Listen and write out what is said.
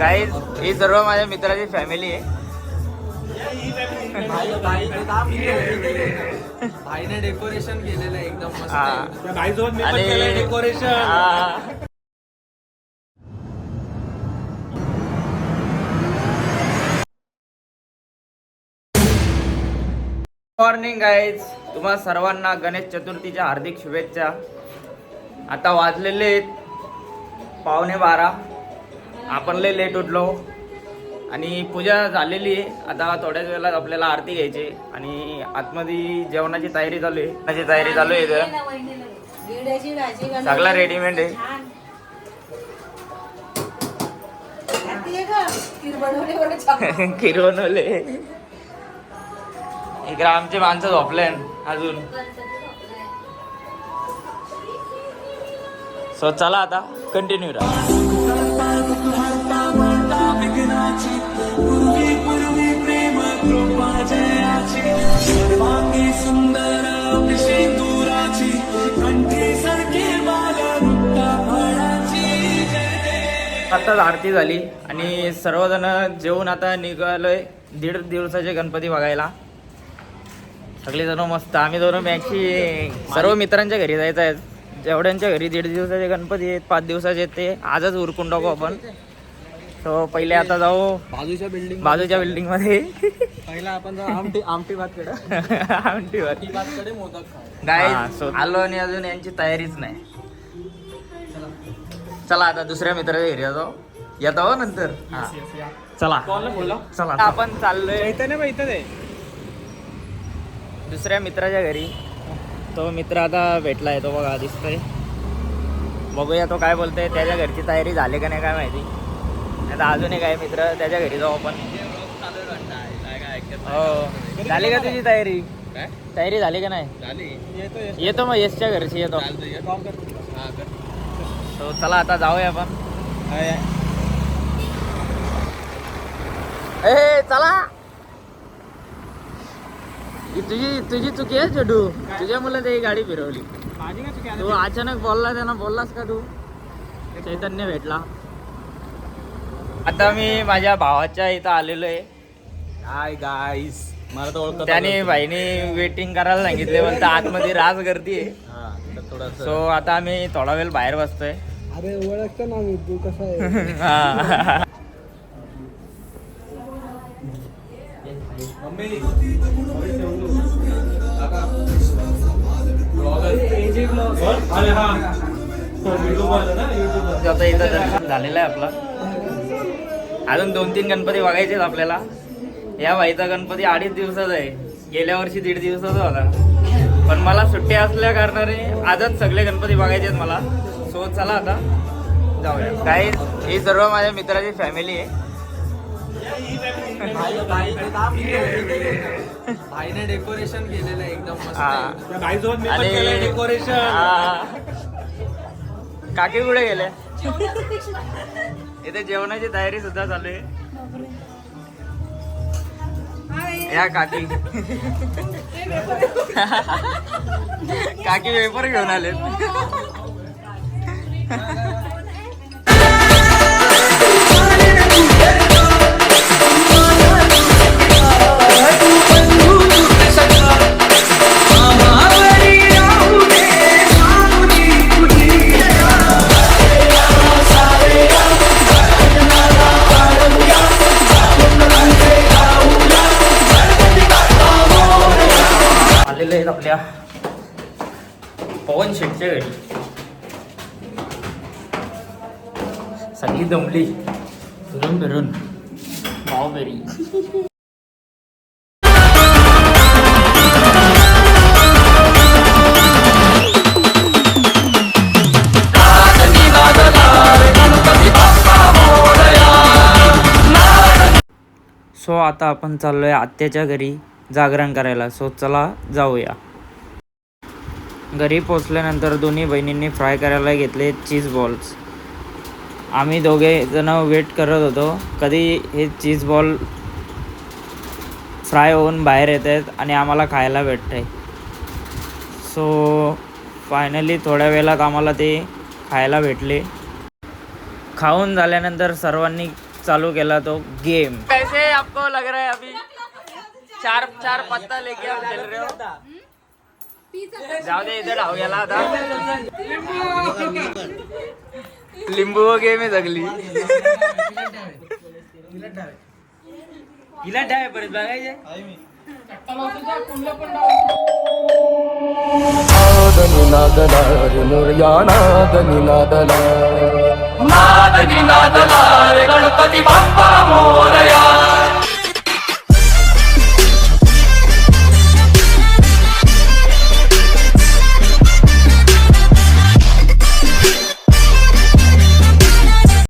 काही ही सर्व माझ्या मित्राची फॅमिली आहे. भाईने डेकोरेशन केलेलं आहे एकदम मस्त. आणि डेकोरेशन मॉर्निंग गाईज, तुम्हा सर्वांना गणेश चतुर्थीच्या हार्दिक शुभेच्छा. आता वाजलेले आहेत 11:15. आपण लय लेट उठलो आणि पूजा झालेली आहे. आता थोड्याच वेळात आपल्याला आरती घ्यायची आणि आतमध्ये जेवणाची तयारी चालू आहे. इथं सगळा रेडीमेड आहे. खीर बनवले. इकडे आमचे माणसं झोपले अजून. सो चला आता कंटिन्यू राहा. आताच आरती झाली आणि सर्वजण जेवून आता निघालोय 1.5 दिवसाचे गणपती बघायला. सगळेजण मस्त. आम्ही दोन मॅक्सी सर्व मित्रांच्या घरी जायचं आहे. जेवढ्यांच्या घरी 1.5 दिवसाचे गणपती आहेत, 5 दिवसाचे आहेत, ते आजच उरकून टाकू आपण. सो पहिले आता जाऊ बाजूच्या बिल्डिंग मध्ये. पहिला आपण आमटी भातकडे मोदक गाईस आलो आणि अजून यांची तयारीच नाही. चला आता दुसऱ्या मित्राच्या घरी येतो हो नंतर. चला चला आपण चाललोय दुसऱ्या मित्राच्या घरी. तो मित्र आता भेटला आहे, तो बघा दिसतोय. बघूया तो काय बोलतोय. त्याच्या घरची तयारी झाली का नाही काय माहिती. आता अजून एक आहे मित्र, त्याच्या घरी जाऊ आपण. हो झाली का तुझी तयारी? झाली का नाही? येतो मग यशच्या घरची येतो. तो चला आता जाऊया आपण. ए चला. तुझी चुकी आहे छोटू. तुझ्या मुलं ते गाडी फिरवली. तू अचानक बोललास का तू? चैतन्य भेटला. आता मी माझ्या भावाच्या इथं आलेलो आहे. हाय गाईस, मला तर ओळखत. त्याने भाईने वेटिंग करायला सांगितले, पण आतमध्ये रास गर्दी आहे. सो आता आम्ही थोडा वेळ बाहेर बसतोय. अरे ओळखतो ना मी, तू कसा आहे. आता इथं दर्शन झालेलं आहे आपला. अजून 2-3 गणपती बघायचे आहेत आपल्याला. या बाईचा गणपती 2.5 दिवसाचा आहे. गेल्या वर्षी 1.5 दिवसाचा होता, पण मला सुट्टी असल्या कारणाने आजच सगळे गणपती बघायचे आहेत मला. सो चला आता जाऊया. काही ही सर्व माझ्या मित्राची फॅमिली आहे. भाईने डेकोरेशन केलेलं आहे एकदम मस्त. आणि डेकोरेशन. काकी कुठे गेले? इथे जेवणाची तयारी सुद्धा चालू आहे. या काकी काकी वेपर घेऊन आले. आपल्या पवन शेटच्या घरी सगळी दमली फिरून भाऊबेरी. सो आता आपण चाललोय आत्याच्या घरी जागरण करायला. सो चला जाऊया. घरी पोचल्यानंतर दोन्ही बहिणींनी फ्राय करायला घेतले चीज बॉल्स. आम्ही दोघे जण वेट करत होतो कधी हे चीज बॉल फ्राय होऊन बाहेर येत आहेत आणि आम्हाला खायला भेटत आहे. सो फायनली थोड्या वेळात आम्हाला ते खायला भेटले. खाऊन झाल्यानंतर सर्वांनी चालू केला तो गेम. कैसे आपको लग रहा है अभी? चार चार पत्ता लेके आप खेल रहे हो. जाऊ दे इथे डाव गेला आता. लिंबू गेम आहे सगळी. हिला डाय परत बघायचे. नाद गणपती बाप्पा मोरया.